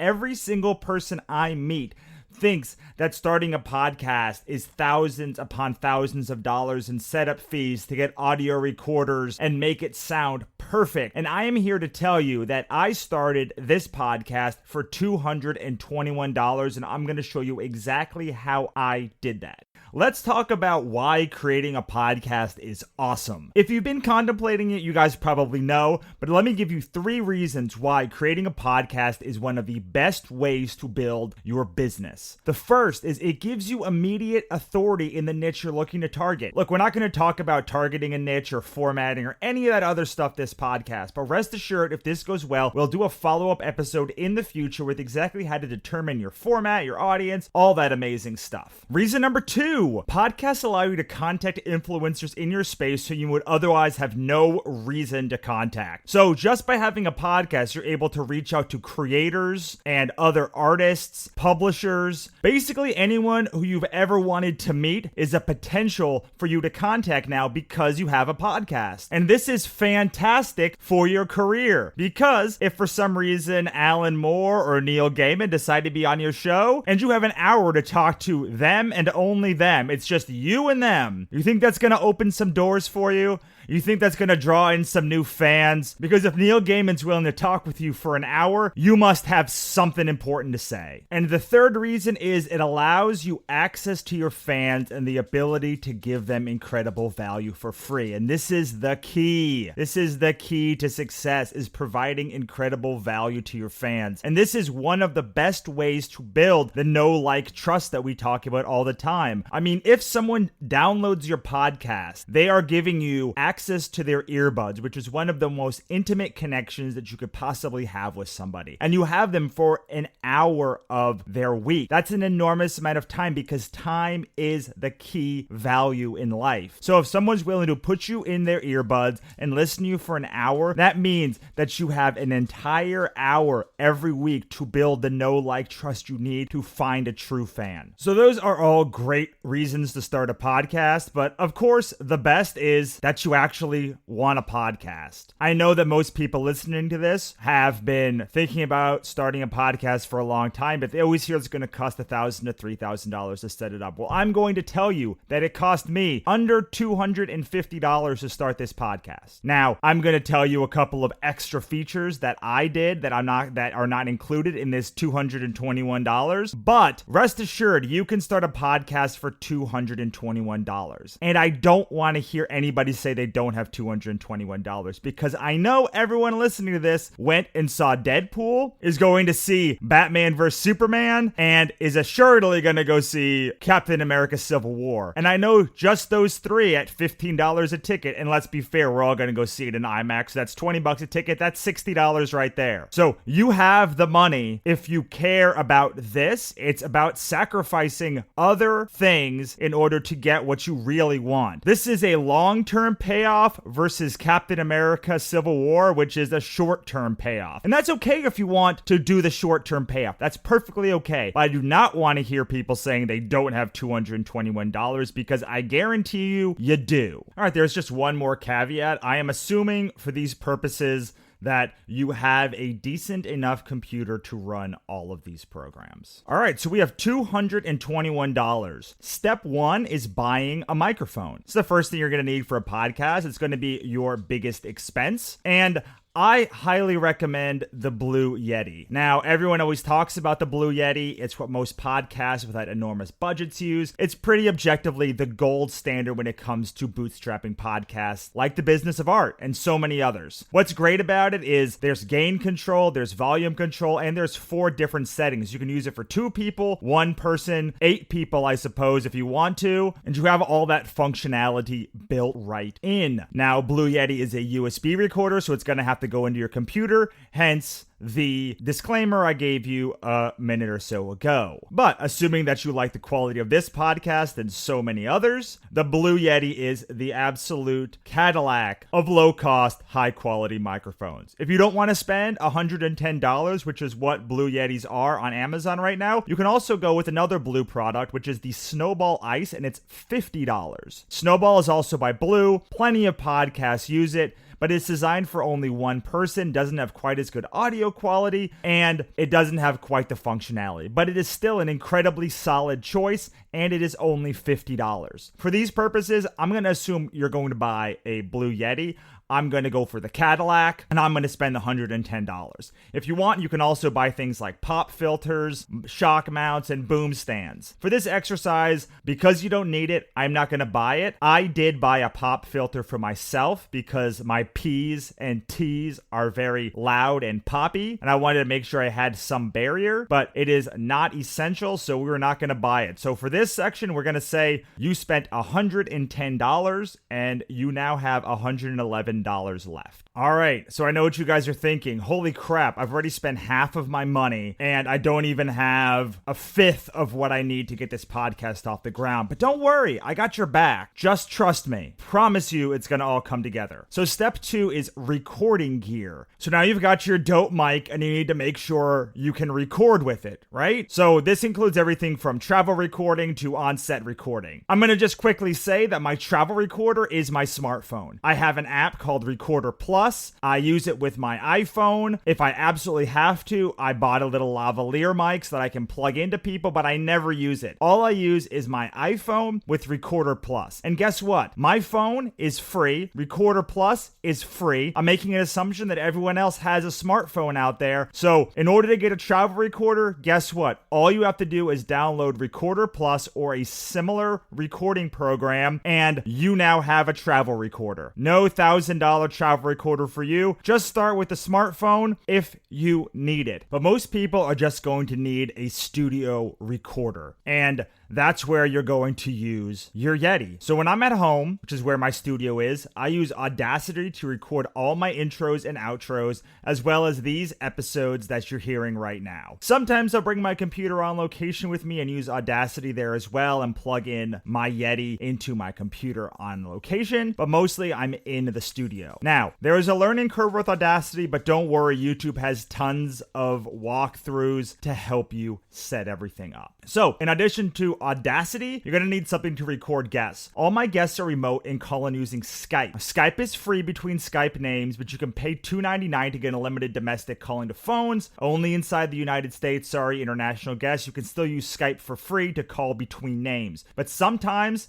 every single person I meet thinks that starting a podcast is thousands upon thousands of dollars in setup fees to get audio recorders and make it sound perfect. And I am here to tell you that I started this podcast for $221, and I'm going to show you exactly how I did that. Let's talk about why creating a podcast is awesome. If you've been contemplating it, you guys probably know, but let me give you 3 reasons why creating a podcast is one of the best ways to build your business. The first is it gives you immediate authority in the niche you're looking to target. Look, we're not going to talk about targeting a niche or formatting or any of that other stuff this podcast, but rest assured, if this goes well, we'll do a follow-up episode in the future with exactly how to determine your format, your audience, all that amazing stuff. Reason number 2, podcasts allow you to contact influencers in your space who you would otherwise have no reason to contact. So just by having a podcast, you're able to reach out to creators and other artists, publishers, basically anyone who you've ever wanted to meet is a potential for you to contact now because you have a podcast. And this is fantastic for your career because if for some reason Alan Moore or Neil Gaiman decide to be on your show and you have an hour to talk to them and only them, it's just you and them. You think that's going to open some doors for you? You think that's going to draw in some new fans? Because if Neil Gaiman's willing to talk with you for an hour, you must have something important to say. And the third reason is it allows you access to your fans and the ability to give them incredible value for free. And this is the key. This is the key to success, is providing incredible value to your fans. And this is one of the best ways to build the know, like, trust that we talk about all the time. I mean, if someone downloads your podcast, they are giving you access to their earbuds, which is one of the most intimate connections that you could possibly have with somebody. And you have them for an hour of their week. That's an enormous amount of time because time is the key value in life. So if someone's willing to put you in their earbuds and listen to you for an hour, that means that you have an entire hour every week to build the know, like, trust you need to find a true fan. So those are all great reasons to start a podcast, but of course, the best is that you actually want a podcast. I know that most people listening to this have been thinking about starting a podcast for a long time, but they always hear it's going to cost $1,000 to $3,000 to set it up. Well, I'm going to tell you that it cost me under $250 to start this podcast. Now, I'm going to tell you a couple of extra features that I did that are not included in this $221, but rest assured, you can start a podcast for $221. And I don't want to hear anybody say they don't have $221 because I know everyone listening to this went and saw Deadpool, is going to see Batman vs. Superman, and is assuredly going to go see Captain America Civil War. And I know just those 3 at $15 a ticket, and let's be fair, we're all going to go see it in IMAX. That's $20 a ticket. That's $60 right there. So you have the money. If you care about this, it's about sacrificing other things in order to get what you really want. This is a long-term payoff versus Captain America Civil War, which is a short-term payoff. And that's okay if you want to do the short-term payoff. That's perfectly okay. But I do not want to hear people saying they don't have $221 because I guarantee you do. All right, there's just one more caveat. I am assuming for these purposes that you have a decent enough computer to run all of these programs. All right, so we have $221. Step 1 is buying a microphone. It's the first thing you're going to need for a podcast. It's going to be your biggest expense. And I highly recommend the Blue Yeti. Now, everyone always talks about the Blue Yeti. It's what most podcasts without enormous budgets use. It's pretty objectively the gold standard when it comes to bootstrapping podcasts, like The Business of Art and so many others. What's great about it is there's gain control, there's volume control, and there's 4 different settings. You can use it for 2 people, 1 person, 8 people, I suppose, if you want to, and you have all that functionality built right in. Now, Blue Yeti is a USB recorder, so it's going to have to go into your computer, hence the disclaimer I gave you a minute or so ago. But assuming that you like the quality of this podcast and so many others, the Blue Yeti is the absolute Cadillac of low-cost, high-quality microphones. If you don't want to spend $110, which is what Blue Yetis are on Amazon right now, you can also go with another Blue product, which is the Snowball Ice, and it's $50. Snowball is also by Blue. Plenty of podcasts use it. but it's designed for only one person, doesn't have quite as good audio quality, and it doesn't have quite the functionality. But it is still an incredibly solid choice, and it is only $50. For these purposes, I'm going to assume you're going to buy a Blue Yeti. I'm going to go for the Cadillac, and I'm going to spend $110. If you want, you can also buy things like pop filters, shock mounts, and boom stands. For this exercise, because you don't need it, I'm not going to buy it. I did buy a pop filter for myself because my P's and T's are very loud and poppy, and I wanted to make sure I had some barrier, but it is not essential, so we're not going to buy it. So for this section, we're going to say you spent $110, and you now have $111 left. All right, so I know what you guys are thinking. Holy crap, I've already spent half of my money and I don't even have a fifth of what I need to get this podcast off the ground. But don't worry, I got your back. Just trust me. Promise you it's going to all come together. So step 2 is recording gear. So now you've got your dope mic and you need to make sure you can record with it, right? So this includes everything from travel recording to on-set recording. I'm going to just quickly say that my travel recorder is my smartphone. I have an app called Recorder Plus. I use it with my iPhone. If I absolutely have to, I bought a little lavalier mic so that I can plug into people, but I never use it. All I use is my iPhone with Recorder Plus. And guess what? My phone is free. Recorder Plus is free. I'm making an assumption that everyone else has a smartphone out there. So in order to get a travel recorder, guess what? All you have to do is download Recorder Plus or a similar recording program, and you now have a travel recorder. No $1,000 travel recorder for you. Just start with the smartphone if you need it. But most people are just going to need a studio recorder. And that's where you're going to use your Yeti. So when I'm at home, which is where my studio is, I use Audacity to record all my intros and outros, as well as these episodes that you're hearing right now. Sometimes I'll bring my computer on location with me and use Audacity there as well and plug in my Yeti into my computer on location, but mostly I'm in the studio. Now, there is a learning curve with Audacity, but don't worry, YouTube has tons of walkthroughs to help you set everything up. So in addition to Audacity, you're going to need something to record guests. All my guests are remote and call in using Skype. Skype is free between Skype names, but you can pay $2.99 to get unlimited domestic calling to phones. Only inside the United States. Sorry, international guests. You can still use Skype for free to call between names. But sometimes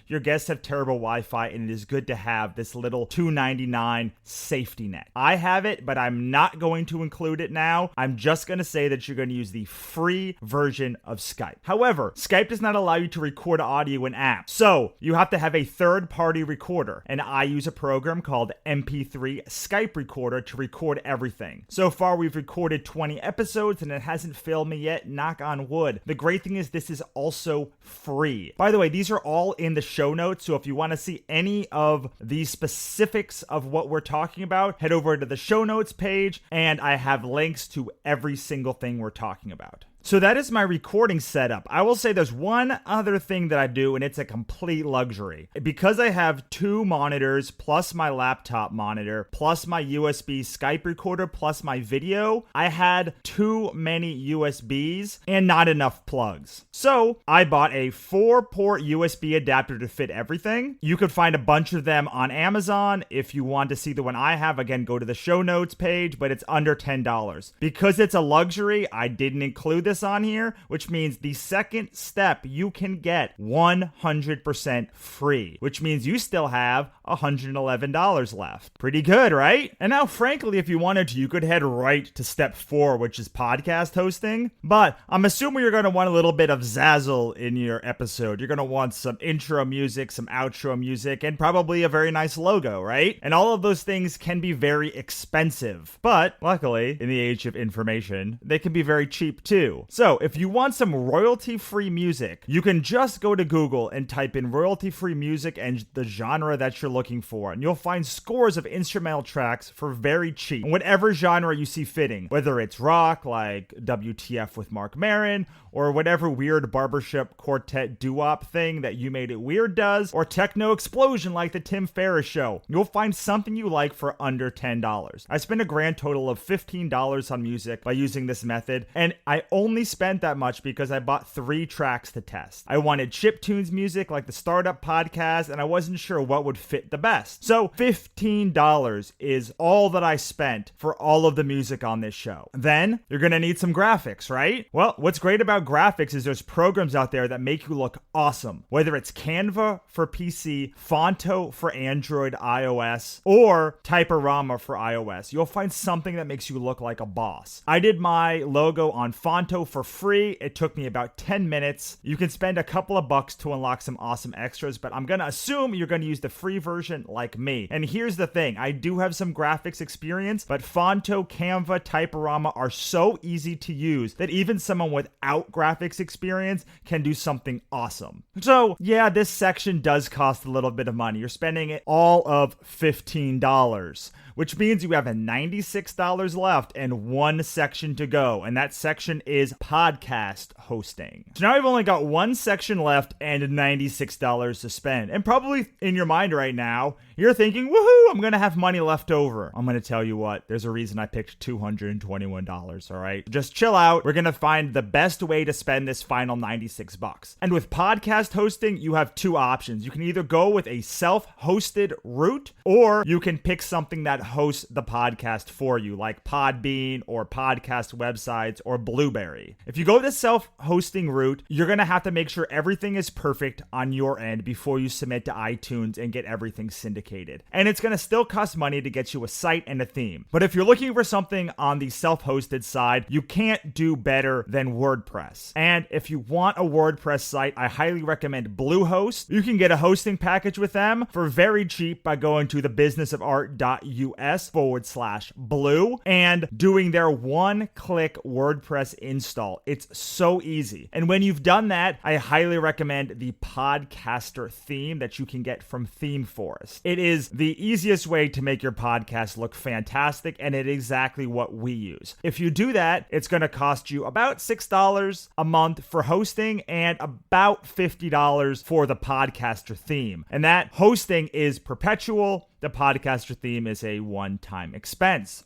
your guests have terrible Wi-Fi, and it is good to have this little $2.99 safety net. I have it, but I'm not going to include it now. I'm just going to say that you're going to use the free version of Skype. However, Skype does not allow you to record audio in apps, so you have to have a third-party recorder, and I use a program called MP3 Skype Recorder to record everything. So far, we've recorded 20 episodes, and it hasn't failed me yet, knock on wood. The great thing is this is also free. By the way, these are all in the show notes, so if you want to see any of the specifics of what we're talking about, head over to the show notes page, and I have links to every single thing we're talking about. So that is my recording setup. I will say there's one other thing that I do, and it's a complete luxury. Because I have 2 monitors, plus my laptop monitor, plus my USB Skype recorder, plus my video, I had too many USBs and not enough plugs. So I bought a 4-port USB adapter to fit everything. You could find a bunch of them on Amazon. If you want to see the one I have, again, go to the show notes page, but it's under $10. Because it's a luxury, I didn't include this on here, which means the second step you can get 100% free, which means you still have $111 left. Pretty good, right? And now, frankly, if you wanted to, you could head right to step 4, which is podcast hosting. But I'm assuming you're going to want a little bit of zazzle in your episode. You're going to want some intro music, some outro music, and probably a very nice logo, right? And all of those things can be very expensive. But luckily, in the age of information, they can be very cheap too. So if you want some royalty-free music, you can just go to Google and type in royalty-free music and the genre that you're looking for, and you'll find scores of instrumental tracks for very cheap, whatever genre you see fitting, whether it's rock like WTF with Mark Maron, or whatever weird barbershop quartet doo-wop thing that You Made It Weird does, or techno explosion like the Tim Ferriss Show. You'll find something you like for under $10. I spent a grand total of $15 on music by using this method, and I only spent that much because I bought 3 tracks to test. I wanted chiptunes music like the Startup Podcast, and I wasn't sure what would fit it the best. So $15 is all that I spent for all of the music on this show. Then you're going to need some graphics, right? Well, what's great about graphics is there's programs out there that make you look awesome. Whether it's Canva for PC, Fonto for Android, iOS, or Typorama for iOS, you'll find something that makes you look like a boss. I did my logo on Fonto for free. It took me about 10 minutes. You can spend a couple of bucks to unlock some awesome extras, but I'm going to assume you're going to use the free version like me. And here's the thing. I do have some graphics experience, but Fonto, Canva, Typorama are so easy to use that even someone without graphics experience can do something awesome. So yeah, this section does cost a little bit of money. You're spending it all of $15, which means you have $96 left and one section to go, and that section is podcast hosting. So now I've only got one section left and $96 to spend. And probably in your mind right now, you're thinking, woohoo, I'm going to have money left over. I'm going to tell you what, there's a reason I picked $221, all right? Just chill out. We're going to find the best way to spend this final $96. And with podcast hosting, you have two options. You can either go with a self-hosted route, or you can pick something that hosts the podcast for you, like Podbean or podcast websites or Blueberry. If you go the self-hosting route, you're going to have to make sure everything is perfect on your end before you submit to iTunes and get everything syndicated. And it's going to still cost money to get you a site and a theme. But if you're looking for something on the self-hosted side, you can't do better than WordPress. And if you want a WordPress site, I highly recommend Bluehost. You can get a hosting package with them for very cheap by going to thebusinessofart.us/blue and doing their one-click WordPress install. It's so easy. And when you've done that, I highly recommend the Podcaster theme that you can get from Theme Forest. It is the easiest way to make your podcast look fantastic, and it is exactly what we use. If you do that, it's going to cost you about $6 a month for hosting and about $50 for the Podcaster theme. And that hosting is perpetual. The Podcaster theme is a one-time expense.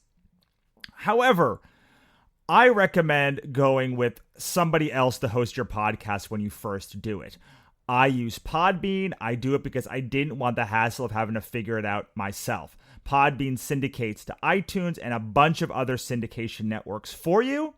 However, I recommend going with somebody else to host your podcast when you first do it. I use Podbean. I do it because I didn't want the hassle of having to figure it out myself. Podbean syndicates to iTunes and a bunch of other syndication networks for you,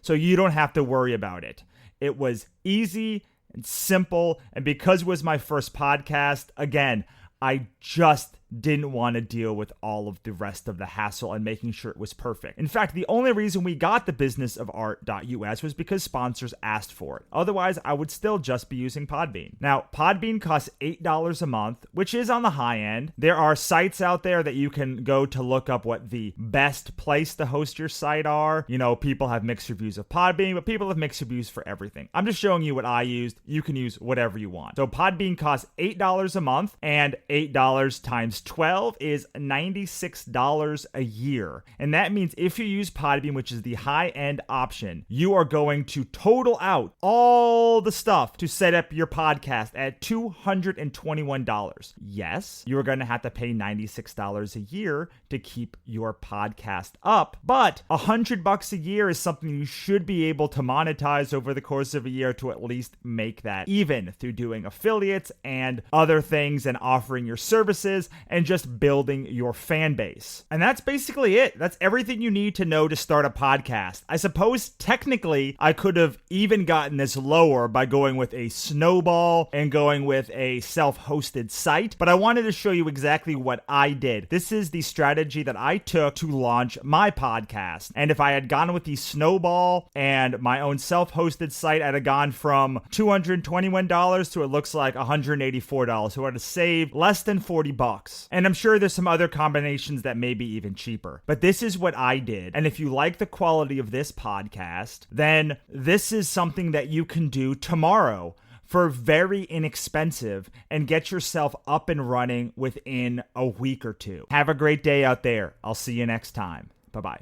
so you don't have to worry about it. It was easy and simple, and because it was my first podcast, again, I just didn't want to deal with all of the rest of the hassle and making sure it was perfect. In fact, the only reason we got thebusinessofart.us was because sponsors asked for it. Otherwise, I would still just be using Podbean. Now, Podbean costs $8 a month, which is on the high end. There are sites out there that you can go to look up what the best place to host your site are. You know, people have mixed reviews of Podbean, but people have mixed reviews for everything. I'm just showing you what I used. You can use whatever you want. So Podbean costs $8 a month, and $8 times 12 is $96 a year. And that means if you use Podbean, which is the high-end option, you are going to total out all the stuff to set up your podcast at $221. Yes, you're going to have to pay $96 a year to keep your podcast up, but $100 a year is something you should be able to monetize over the course of a year to at least make that even through doing affiliates and other things and offering your services and just building your fan base. And that's basically it. That's everything you need to know to start a podcast. I suppose technically I could have even gotten this lower by going with a snowball and going with a self-hosted site, but I wanted to show you exactly what I did. This is the strategy that I took to launch my podcast. And if I had gone with the snowball and my own self-hosted site, I'd have gone from $221 to it looks like $184. So I would have saved less than $40. And I'm sure there's some other combinations that may be even cheaper. But this is what I did. And if you like the quality of this podcast, then this is something that you can do tomorrow for very inexpensive and get yourself up and running within a week or two. Have a great day out there. I'll see you next time. Bye-bye.